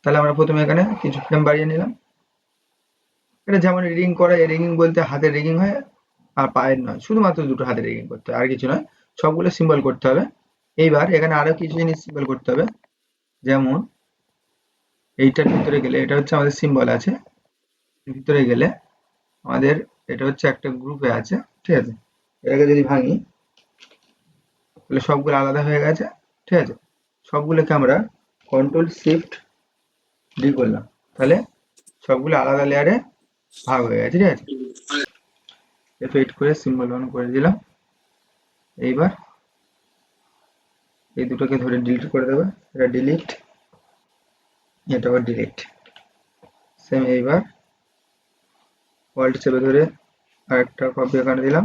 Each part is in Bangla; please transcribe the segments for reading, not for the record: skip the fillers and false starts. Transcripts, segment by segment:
তাহলে আমরা প্রথমে এখানে কিছু ফ্রেম বাড়িয়ে নিলাম। এটা যেমন রিং করা, রিগিং বলতে হাতের রিগিং হয় আর পায়ের নয়, শুধুমাত্র দুটো হাতের রিগিং করতে হয়, আর কিছু নয়, সবগুলো সিম্বল করতে হবে। এইবার এখানে আরো কিছু জিনিস সিম্বল করতে হবে, যেমন এইটার ভিতরে গেলে, এটা হচ্ছে আমাদের সিম্বল আছে, ভিতরে গেলে আমাদের এটা হচ্ছে একটা গ্রুপে আছে, ঠিক আছে। এটাকে যদি ভাঙি তাহলে সবগুলো আলাদা হয়ে গেছে, ঠিক আছে। সবগুলোকে আমরা কন্ট্রোল শিফট ডি করলাম, তাহলে সবগুলো আলাদা লেয়ারে ভাগ হয়ে গেছে, ঠিক আছে। এফ8 করে সিম্বল অন করে দিলাম। এইবার এই দুটোকে ধরে ডিলিট করে দেবো, এটা ডিলিট, এটা আবার ডিলিট। সেম এইবার অল্ট চেপে ধরে আরেকটা কপি এখানে দিলাম,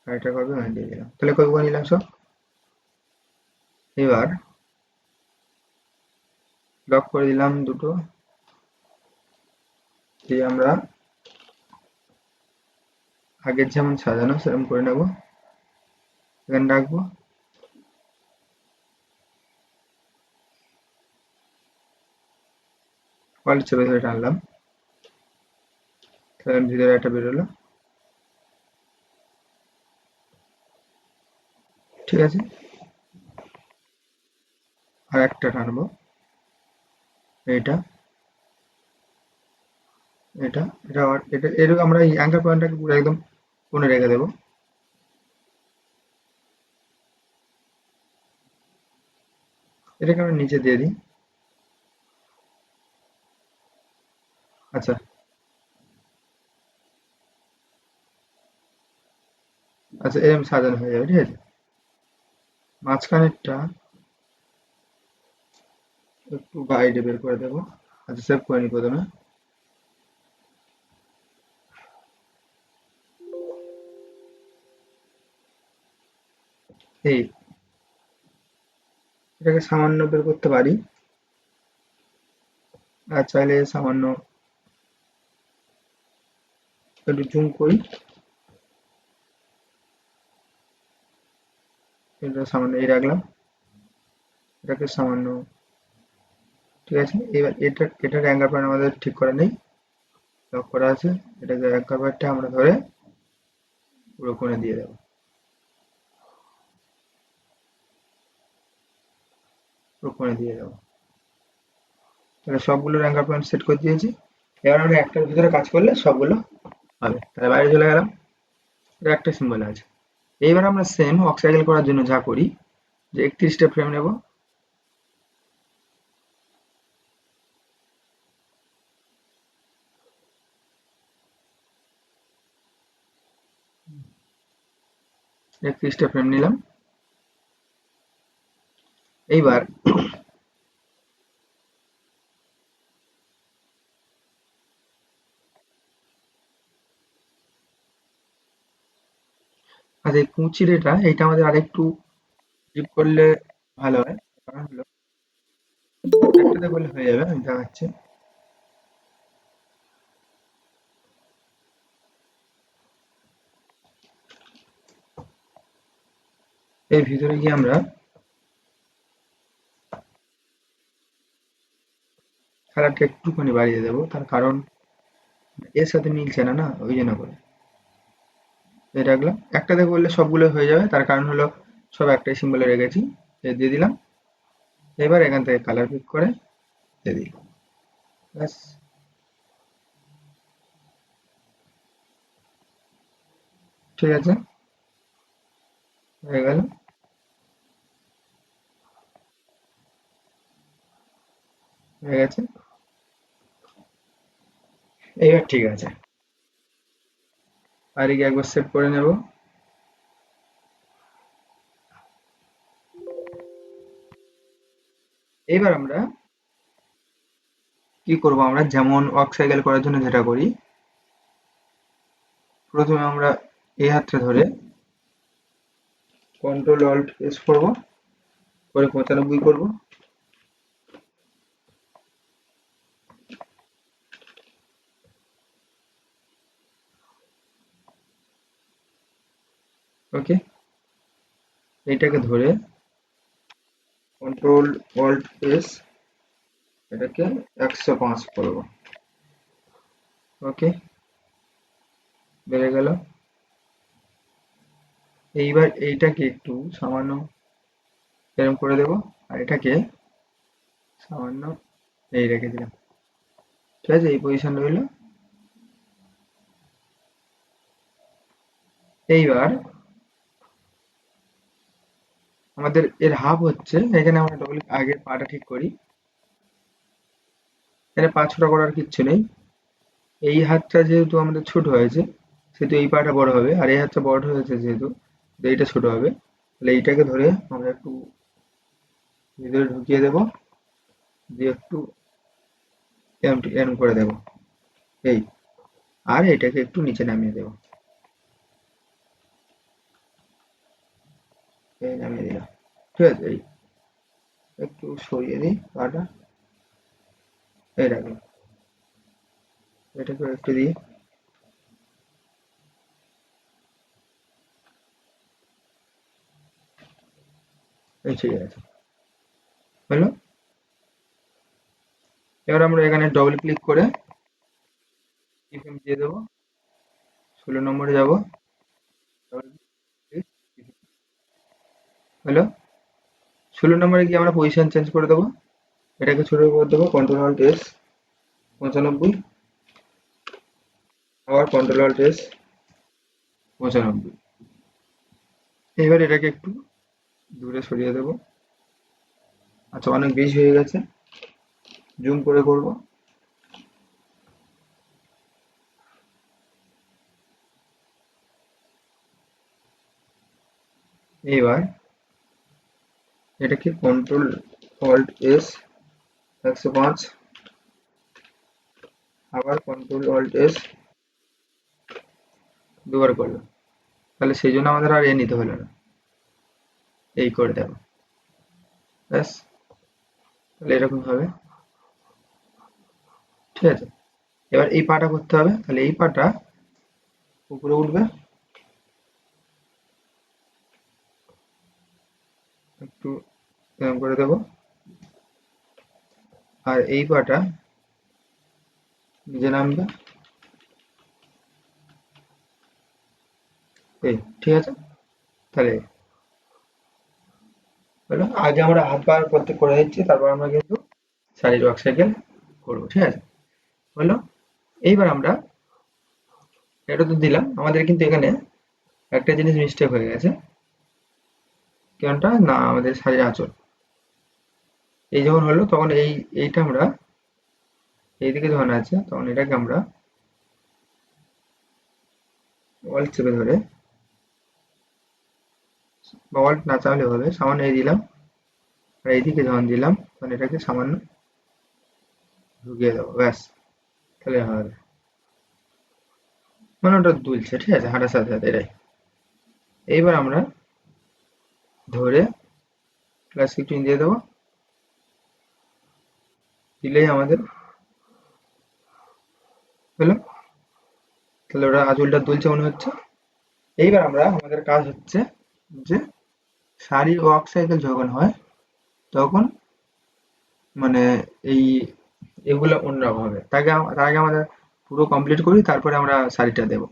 আরেকটা কপি এখানে দিয়ে দিলাম, তাহলে কপি করে নিলাম সব। এবার লক করে দিলাম দুটো, দিয়ে আমরা আগের যেমন সাজানো সেরকম করে নেব, এখানে রাখবো। অল্ট চেপে ধরে টানলাম, তাহলে ভিতরে একটা বেরোলো, ঠিক আছে। আর একটা টানবো, এইটা, এটা, এটা আবার এটা, এরকম আমরা এই অ্যাঙ্কার পয়েন্টটাকে পুরো একদম কোণে রেখে দেবো। এটাকে আমরা নিচে দিয়ে দিই। আচ্ছা, আচ্ছা, এরকম সাজানো হয়ে যাবে, ঠিক আছে। মাঝখানেরটা একটু বাইরে বের করে দেবো। আচ্ছা, সেভ করে নি প্রথমে। এই এটাকে সামান্য বের করতে পারি, আর চাইলে সামান্য একটু জুম করি, এটা সামান্য এই রাখলাম, এটাকে সামান্য, ঠিক আছে। এবার এটার অ্যাঙ্গেল পয়েন্ট আমাদের ঠিক করা নেই, লক করা আছে। এটাকে অ্যাঙ্গেল পয়েন্টটা আমরা ধরে পুরো কোণে দিয়ে দেবো, পুরো কোণে দিয়ে দেবো। তাহলে সবগুলোর অ্যাঙ্গেল পয়েন্ট সেট করে দিয়েছি। এবার আমরা একটার ভিতরে কাজ করলে সবগুলো হবে। তাহলে বাইরে চলে গেলাম, এটা একটা সিম্বল আছে। এইবার আমরা সেম অক্সাইকেল করার জন্য যা করি, যে 31টা ফ্রেম নেব, ফ্রেম নিলাম। এইবার আচ্ছা, এই কুঁচির এইটা আমাদের আরেকটু ডিপ করলে ভালো হয়, কারণ হলো একটাতে করলে হয়ে যাবে, আমি দেখাচ্ছি। এর ভিতরে গিয়ে আমরা কালারটা একটুখানি বাড়িয়ে দেবো, তার কারণ এর সাথে মিলছে না, না ওই জন্য করে এই রাখলাম। একটাতে করলে সবগুলো হয়ে যাবে, তার কারণ হলো সব একটাই সিম্বলে রেখেছি, দিয়ে দিলাম। এবার এখান থেকে কালার পিক করে দিয়ে দিই, ব্যাস। ঠিক আছে, হয়ে গেল। হয়ে গেছে, এইবার ঠিক আছে। আর গিয়ে একবার সেভ করে নেব। এইবার আমরা কি করব, আমরা যেমন ওয়ার্ক সাইকেল করার জন্য যেটা করি, প্রথমে আমরা এই হাতটা ধরে কন্ট্রোল অল্ট প্রেস করব, করে 95 করব। ওকে, এইটাকে ধরে কন্ট্রোল অল্ট প্রেস এটাকে 105 করব। ওকে, বেড়ে গেল। এইবার এইটাকে একটু সামান্য এরকম করে দেব, আর এটাকে সামান্য এই রেখে দিলাম। ঠিক আছে, এই পজিশন রইল। এইবার আমাদের এর হাফ হচ্ছে, এখানে আমরা ডবল আগের পাটা ঠিক করি। এখানে পা ছোটা করার কিচ্ছু নেই। এই হাতটা যেহেতু আমাদের ছোট হয়েছে, সেহেতু এই পাটা বড় হবে, আর এই হাতটা বড় হয়েছে যেহেতু, তো এইটা ছোট হবে। তাহলে এইটাকে ধরে আমরা একটু ভিতরে ঢুকিয়ে দেব, দিয়ে একটু এরম করে দেব এই, আর এটাকে একটু নিচে নামিয়ে দেব, এই নামিয়ে দিলাম। ঠিক আছে, এই একটু সরিয়ে দিই পাটা, এই রাখলাম। এটাকে একটু দিই, এই ঠিক আছে, হলো। এবার আমরা এখানে ডবল ক্লিক করে কিফ্রেম দিয়ে দেবো, 16 নম্বরে যাব, হলো। 16 নম্বরে গিয়ে আমরা পজিশন চেঞ্জ করে দেবো, এটাকে ছোট করে দেবো, কন্ট্রোল অল্ট এস 95, আবার কন্ট্রোল অল্ট এস 95। এবার এটাকে একটু দূরে সরিয়ে দেবো। আচ্ছা, অনেক বেশি হয়ে গেছে, জুম করে করব। এবার এটাকে কন্ট্রোল অল্ট এস 105, আবার কন্ট্রোল অল্ট এস দুবার করলাম। তাহলে সেই জন্য আমাদের আর এ নিতে হলো না, এই করে দেবো, ব্যাস। তাহলে এরকম হবে, ঠিক আছে। এবার এই পাটা করতে হবে, তাহলে এই পাটা উপরে উঠবে, একটু এরকম করে দেবো, আর এই পাটা নিচে নামবে, এই ঠিক আছে। তাহলে হলো, আগে আমরা হাত পা প্রত্যেক করে দিচ্ছি, তারপর আমরা কিন্তু শাড়ির ওয়ার্ক সাইকেল করবো, ঠিক আছে, হলো। এইবার আমরা এটা তো দিলাম, আমাদের কিন্তু এখানে একটা জিনিস মিস্টেক হয়ে গেছে, কেনটা না, আমাদের শাড়ির আঁচল এই যখন হলো, তখন এইটা আমরা এইদিকে যখন আছে, তখন এটাকে আমরা অল্ট চেপে ধরে, বা অল্ট না চাপলে হবে, সামান্য এই দিলাম, আর এইদিকে যখন দিলাম তখন এটাকে সামান্য ঢুকিয়ে দেবো, ব্যাস। তাহলে হবে, মানে ওটা দুলছে, ঠিক আছে, হাঁটার সাথে সাথে এটাই। এইবার আমরা ধরে প্লাস ফিফটিন দিয়ে দেবো, দিলেই আমাদের হলো। তাহলে ওটা আঁচলটা দুলছে মনে হচ্ছে। এইবার আমরা, আমাদের কাজ হচ্ছে যে শাড়ির ওয়ার্ক সাইকেল যখন হয়, তখন মানে এই এগুলো অন্যরকম হবে, তার আগে আমাদের পুরো কমপ্লিট করি, তারপরে আমরা শাড়িটা দেবো।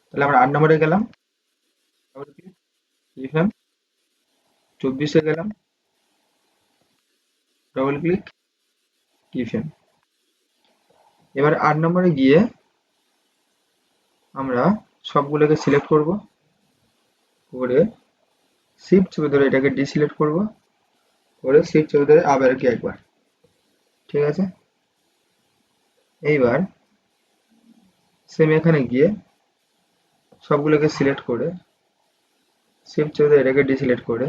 তাহলে আমরা 8 নম্বরে গেলাম, লিখলাম 24-এ গেলাম, ডবল ক্লিক, কিফ্রেম। এবার 8 নম্বরে গিয়ে আমরা সবগুলোকে সিলেক্ট করব, করে শিফট চেপে ধরে এটাকে ডিসিলেক্ট করব, করে শিফট চেপে ধরে আবার কি একবার, ঠিক আছে। এইবার সেম এখানে গিয়ে সবগুলোকে সিলেক্ট করে শিফট চেপে ধরে এটাকে ডিসিলেক্ট করে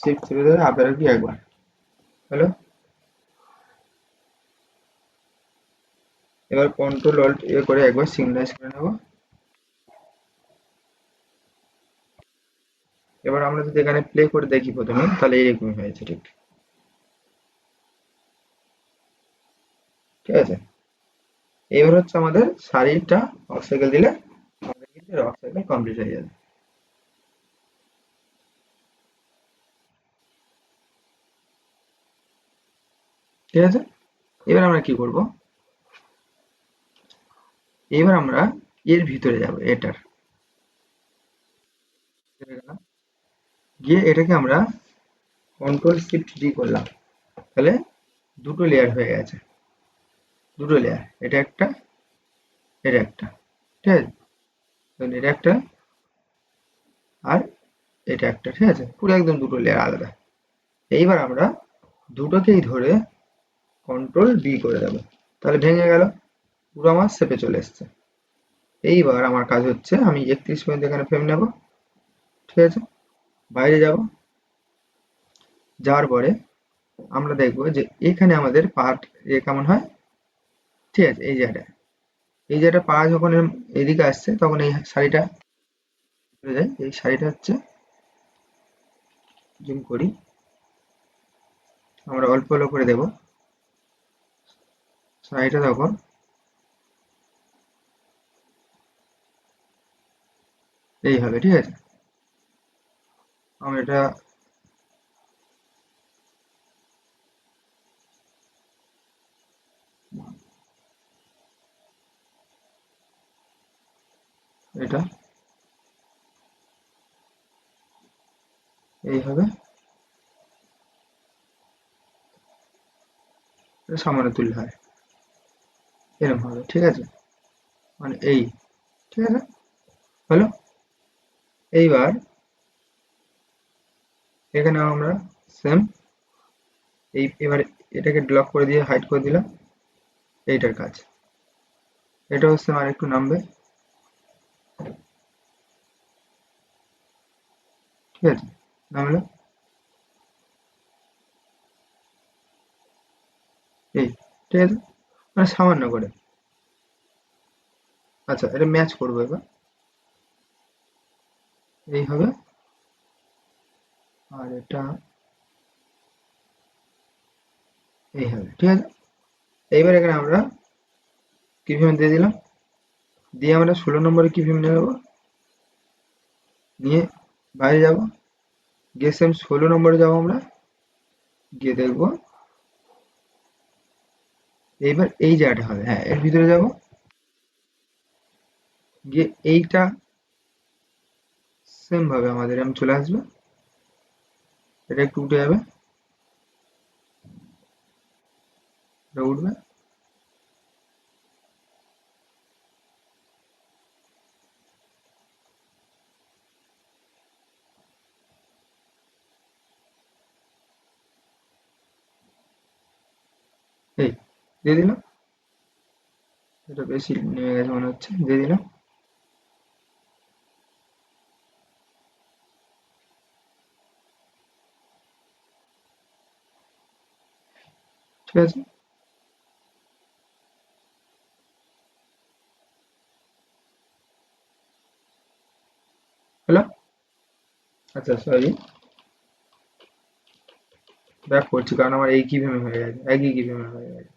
শিফট চেপে ধরে আবার কি একবার, হলো। এবার কন্ট্রোল অল্ট এ করে একবার সিঙ্গেলাইজ করে নেব। এবার আমরা যদি এখানে প্লে করে দেখি প্রথমে, তাহলে এইরকমই হয়েছে, ঠিক ঠিক আছে। এবার হচ্ছে আমাদের শাড়িটা রক সাইকেল দিলে আমাদের কিন্তু রক সাইকেল কমপ্লিট হয়ে যাবে। ঠিক আছে। এবার আমরা কি করব, এবার আমরা এর ভিতরে যাব, এটার গিয়ে এটাকে আমরা কন্ট্রোল শিফট ডি করলাম, তাহলে দুটো লেয়ার হয়ে গেছে, দুটো লেয়ার, এটা একটা, এটা একটা, ঠিক আছে, এটা একটা আর এটা একটা, ঠিক আছে, পুরো একদম দুটো লেয়ার আলাদা। এইবার আমরা দুটোকেই ধরে কন্ট্রোল ডি করে দেবো, তাহলে ভেঙে গেল, পুরো আমার শেপে চলে এসছে। এইবার আমার কাজ হচ্ছে আমি 31 পর্যন্ত এখানে ফ্রেম নেব, ঠিক আছে, বাইরে যাব, যাওয়ার পরে আমরা দেখবো যে এখানে আমাদের পার্ট কেমন হয়, ঠিক আছে, এই জায়গাটা পা যখন এদিকে আসছে তখন এই শাড়িটা চলে যায়, এই শাড়িটা হচ্ছে জুম করি, আমরা অল্প অল্প করে দেব শাড়িটা, তখন এই হবে, ঠিক আছে, আমরা এটা এটা এই হবে, এটা সামান্য তুললে হয়, এরকম হবে, ঠিক আছে, মানে এই, ঠিক আছে, হলো। এইবার এখানে আমরা সেম এবার এটাকে ব্লক করে দিয়ে হাইড করে দিলাম, এইটার কাজ, এটা হচ্ছে আর একটু নামবে, ঠিক আছে, নামলো, এই, ঠিক আছে, মানে সামান্য করে। আচ্ছা, এটা ম্যাচ করবো এবার, এই হবে, আর এটা এই হবে, ঠিক আছে। এইবার এখানে আমরা কি ফ্রেম দিয়ে দিলাম, দিয়ে আমরা 16 নম্বরে কি ফ্রেম নিয়ে নেবো, নিয়ে বাইরে যাব, গিয়ে সেম 16 নম্বরে যাবো আমরা, গিয়ে দেখবো এইবার এই জায়গাটা হবে, হ্যাঁ, এর ভিতরে যাব, গিয়ে এইটা সেম ভাবে আমাদের এরম চলে আসবে, এটা একটু উঠে যাবে, এটা উঠবে, এই দিয়ে দিলাম, এটা বেশি নেমে গেছে মনে হচ্ছে, দিয়ে দিলাম, ঠিক আছে, হলো। আচ্ছা সরি, ব্যাক করছি কারণ আমার এই কি ফ্রেমে হয়ে গেছে, একই কি ফ্রেমে হয়ে গেছে,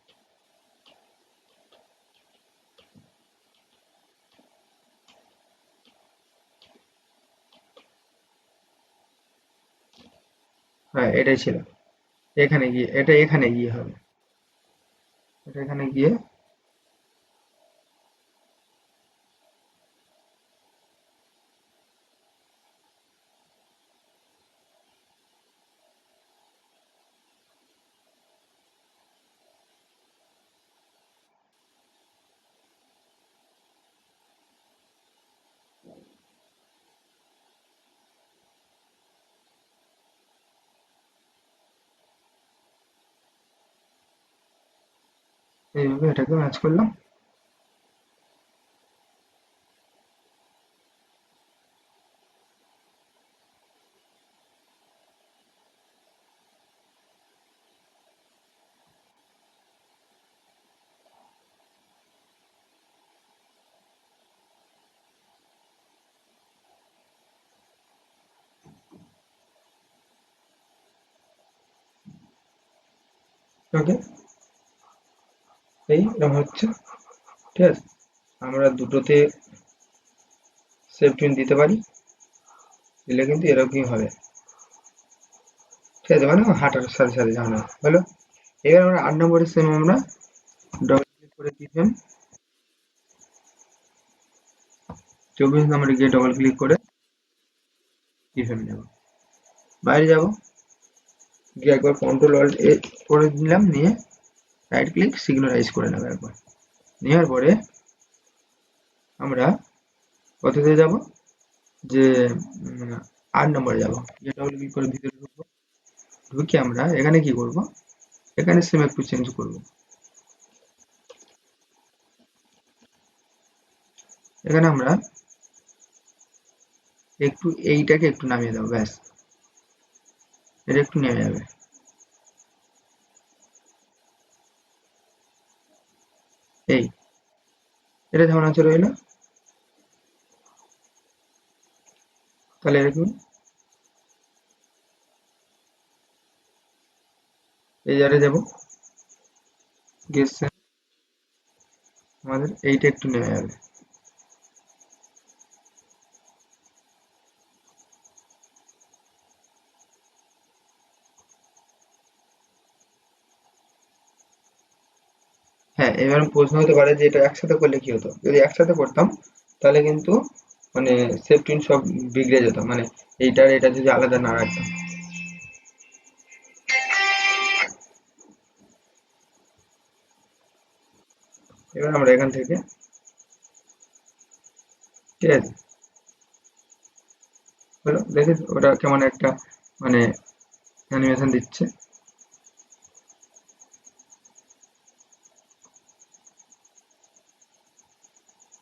হ্যাঁ এটাই ছিল, এখানে গিয়ে এটা এখানে গিয়ে হবে, এটা এখানে গিয়ে এইভাবে এটাকে ম্যাচ করলাম। ওকে, এই এরকম হচ্ছে, ঠিক আছে, আমরা দুটোতে সেফ টুইন দিতে পারি, দিলে কিন্তু এরকমই হবে, ঠিক আছে, মানে হাঁটার সাথে সাথে জানা হলো। এবার আমরা 8 নম্বরের সেম আমরা ডবল ক্লিক করে কিফ্রেম 24 নম্বরে গিয়ে ডবল ক্লিক করে কিফ্রেম নেব। বাইরে যাব, গিয়ে একবার কন্ট্রোল অল্ট এ করে নিলাম, নিয়ে রাইট ক্লিক সিগনালাইজ করে নেব একবার। নেওয়ার পরে আমরা কোথাতে যাব, যে 8 নম্বরে যাব, গিয়ে ডবল ক্লিক করে ভিতরে ঢুকবো। ঢুকে আমরা এখানে কি করব, এখানে সেম একটু চেঞ্জ করব। এখানে আমরা একটু এইটাকে একটু নামিয়ে দেবো, ব্যাস এটা একটু নেমে যাবে। এই এটা যেমন আছে রইল। তাহলে এরকম এই জায়গায় যাবো, গেস আমাদের এইটা একটু নেমে যাবে। হ্যাঁ, এবার প্রশ্ন হতে পারে যে এটা একসাথে করলে কি হতো। যদি একসাথে করতাম তাহলে কিন্তু মানে সেফটিন সব বিগড়ে যেত, মানে এইটার এটা যদি আলাদা না রাখতাম। এবার আমরা এখান থেকে, ঠিক আছে, হলো দেখে ওটা কেমন একটা মানে অ্যানিমেশন দিচ্ছে।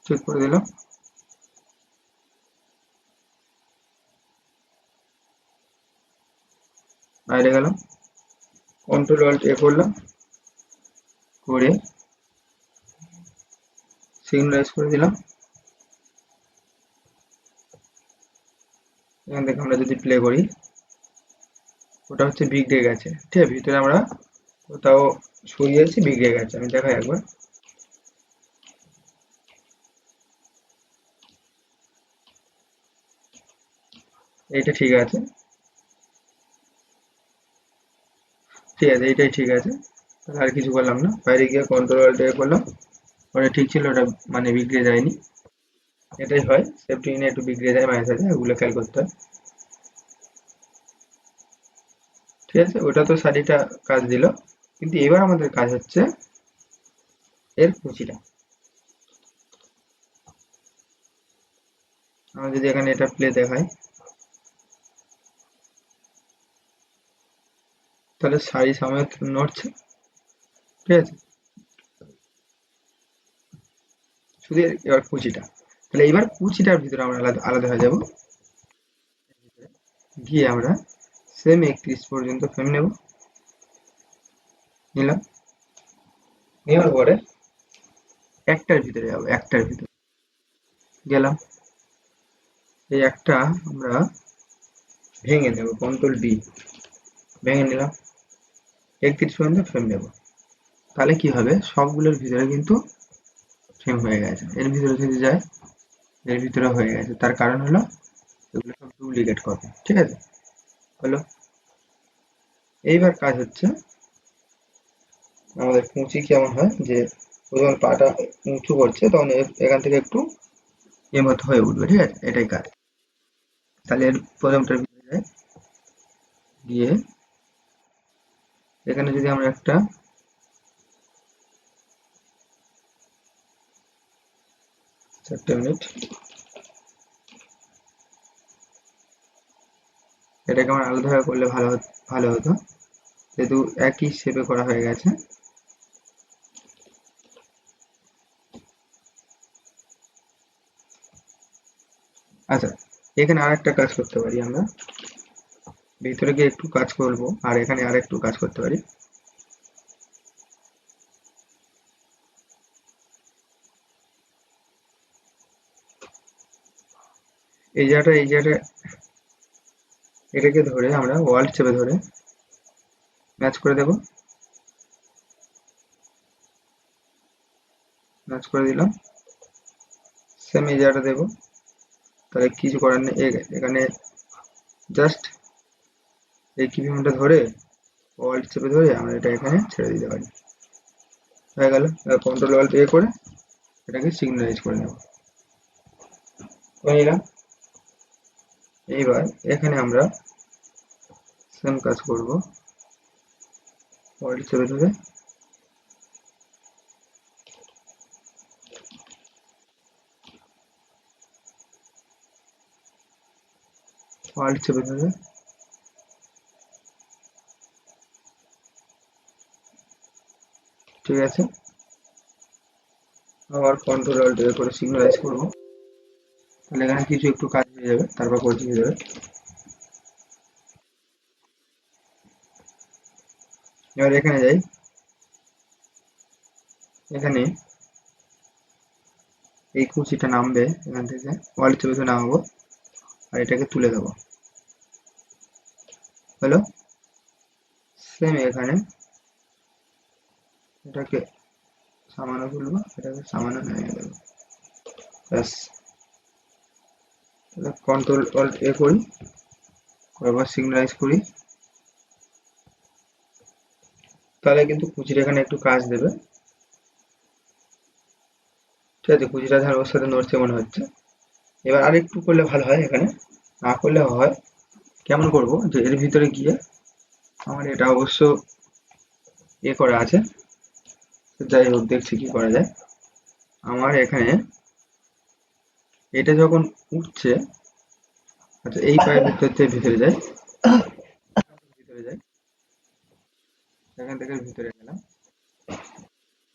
ঠিক করে দিলাম। বাইরে গেলাম, কন্ট্রোল অল্ট এ করলাম, করে সিগনালাইজ করে দিলাম। এখান থেকে আমরা যদি প্লে করি, ওটা হচ্ছে বিগড়ে গেছে, ঠিক আছে, ভিতরে আমরা কোথাও সরিয়েছি, বিগড়ে গেছে। আমি দেখাই একবার, এইটা ঠিক আছে, ঠিক আছে, এইটাই ঠিক আছে। তাহলে আর কিছু করলাম না, বাইরে গিয়ে কন্ট্রোল অল্ট এ করলাম, ওটা ঠিক ছিল, ওটা মানে বিগড়ে যায়নি। এটাই হয়, সেফটি নিয়ে একটু বিগড়ে যায় মাঝে সাঝে, ওগুলো খেয়াল করতে হয়। ঠিক আছে, ওটা তো শাড়িটা কাজ দিল, কিন্তু এবার আমাদের কাজ হচ্ছে এর কুচিটা। আমরা যদি এখানে এটা প্লে দেখাই, তাহলে শাড়ি সমেত নড়ছে, ঠিক আছে, শুধু এবার কুচিটা। তাহলে এবার কুচিটার ভিতরে আমরা আলাদা আলাদা হয়ে যাব, গিয়ে আমরা সেম 31 পর্যন্ত ফ্রেম নেব, নিলাম। নেওয়ার পরে একটার ভিতরে যাবো, একটার ভিতরে গেলাম, এই একটা আমরা ভেঙে নেব, কন্ট্রোল বি, ভেঙে নিলাম, 31 পর্যন্ত ফ্রেম নেব। তাহলে কি হবে, সবগুলোর ভিতরে কিন্তু ফ্রেম হয়ে গেছে। এর ভিতরে যদি যায়, এর ভিতরে হয়ে গেছে, তার কারণ হলো এগুলো সব ডুপ্লিকেট কপি, ঠিক আছে, হলো। এইবার কাজ হচ্ছে আমাদের কুঁচি কেমন হয়, যে যখন পাটা উঁচু করছে তখন এখান থেকে একটু মতো হয়ে উঠবে, ঠিক আছে, এটাই কাজ। তাহলে এর প্রথমটার ভিতরে যায়, গিয়ে এখানে যদি আমরা একটা 4 মিনিট, এটাকে আমার আলাদাভাবে করলে ভালো হতো, যেহেতু একই শেপে করা হয়ে গেছে। আচ্ছা, এখানে আর একটা কাজ করতে পারি আমরা, ভিতরে গিয়ে একটু কাজ করব, আর এখানে আর একটু কাজ করতে পারি। এই জায়গাটা এটাকে ধরে আমরা ওয়াল্ট চেপে ধরে ম্যাচ করে দেব, ম্যাচ করে দিলাম। সেম এই জায়গাটা দেবো, তাহলে কিছু করার নেই, এখানে জাস্ট এই কিপিংটা ধরে অল্ট চেপে ধরে আমরা এটা এখানে ছেড়ে দিতে পারি। হয়ে গেল। কন্ট্রোল অল্ট এ করে এটাকে সিগনালাইজ করে নেব, করে নিলাম। এইবার এখানে আমরা সেম কাজ করব, অল্ট চেপে ধরে অল্ট চেপে ধরে ঠিক আছে, আবার কন্ট্রোল অল্ট এ করে সিগনালাইজ করব। তাহলে এখানে কিছু একটু কাজ হয়ে যাবে, তারপর করতে হয়ে যাবে। এবার এখানে যাই, এখানে এই কুচিটা নামবে, এখান থেকে অল্ট চেপে ধরে নামাবো আর এটাকে তুলে দেবো। হলো। সেম এখানে এটাকে সামান্য তুলবো, এটাকে সামান্য নামিয়ে দেবো, ব্যাস। তাহলে কন্ট্রোল অল্ট এ করি, আবার সিগনালাইজ করি, তাহলে কিন্তু কুচির এখানে একটু কাজ দেবে। ঠিক আছে, কুচিটা ধার ওর সাথে নড়ছে মনে হচ্ছে। এবার আর একটু করলে ভালো হয়, এখানে না করলে হয়। কেমন করব, যে এর ভিতরে গিয়ে আমার এটা অবশ্য এ করা আছে, যাই হোক দেখছি কি করা যায়। আমার এখানে এটা যখন উঠছে, আচ্ছা এই পায়ের ভিতরে যাই, ভিতরে যাই, এখান থেকে ভিতরে গেলাম,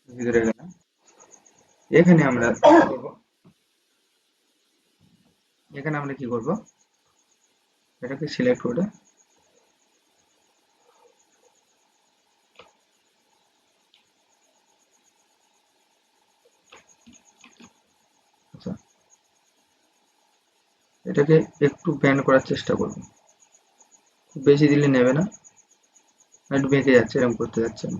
ভিতরে গেলাম। এখানে আমরা করব, এখানে আমরা কি করব, এটাকে সিলেক্ট করে আচ্ছা এটাকে একটু ব্যান্ড করার চেষ্টা করব, খুব বেশি দিলে নেবে না, একটু বেঁকে যাচ্ছে, এরকম করতে যাচ্ছে না,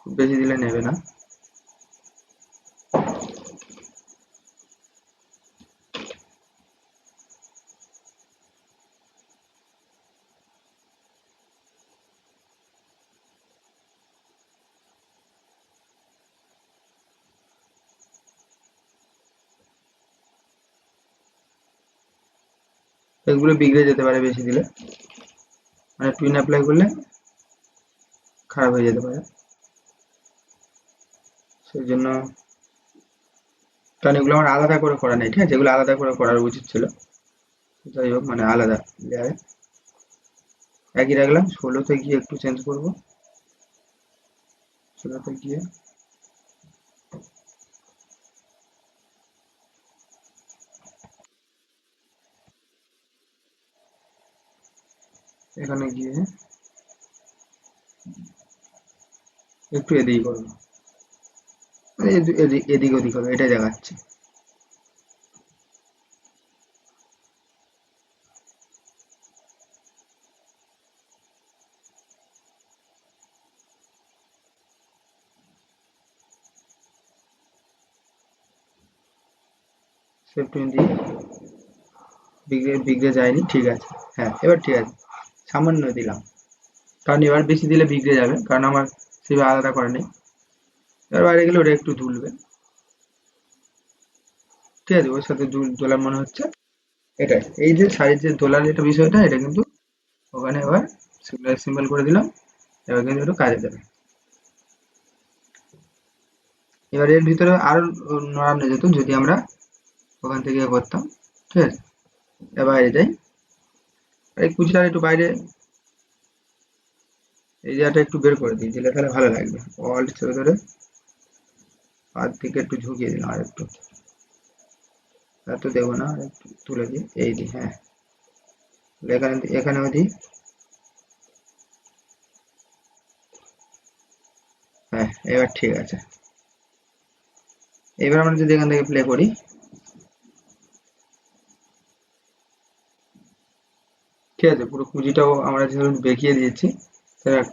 খুব বেশি দিলে নেবে না। এগুলো বিগড়ে যেতে পারে বেশি দিলে, মানে টুইন অ্যাপ্লাই করলে খারাপ হয়ে যেতে পারে, সেই জন্য। কারণ এগুলো আমার আলাদা করে করা নেই, ঠিক আছে, এগুলো আলাদা করে করার উচিত ছিল, যাই হোক মানে আলাদা লেয়ারে একই রাখলাম। 16তে গিয়ে একটু চেঞ্জ করব, 16তে গিয়ে এখানে গিয়ে একটু এদিকে করবো, এদিক ওদিক হবে, এটাই দেখাচ্ছে। সেভ টুইন দিয়ে বিগড়ে যায়নি, ঠিক আছে। হ্যাঁ এবার ঠিক আছে, সামান্য দিলাম, কারণ এবার বেশি দিলে বিগড়ে যাবে, কারণ আমার সেভাবে আলাদা করা নেই। এবার বাইরে গেলে ওটা একটু দুলবে, ঠিক আছে, ওর সাথে দোলার মনে হচ্ছে। এটাই এই যে শাড়ির যে দোলার এটা বিষয়টা, এটা কিন্তু ওখানে এবার সিম্বল করে দিলাম, এবার কিন্তু একটু কাজে দেবে। এবার এর ভিতরে আরো নড়ানো যেত যদি আমরা ওখান থেকে করতাম, ঠিক আছে। এবার বাইরে যাই, এই কুচিটা একটু বাইরে এই জায়গাটা একটু বের করে দিই, দিলে তাহলে ভালো লাগবে। অল্ট চেপে ধরে হাত দিকে একটু ঝুঁকিয়ে দিলাম, আর একটু, এত দেবো না, একটু তুলে দিই, এই দিই, হ্যাঁ এখানে এখানেও দিই, হ্যাঁ এবার ঠিক আছে। এবার আমরা যদি এখান থেকে প্লে করি, ঠিক আছে, পুরো কুচিটাও আমরা যেহেতু বেঁকিয়ে দিয়েছি, তার একটা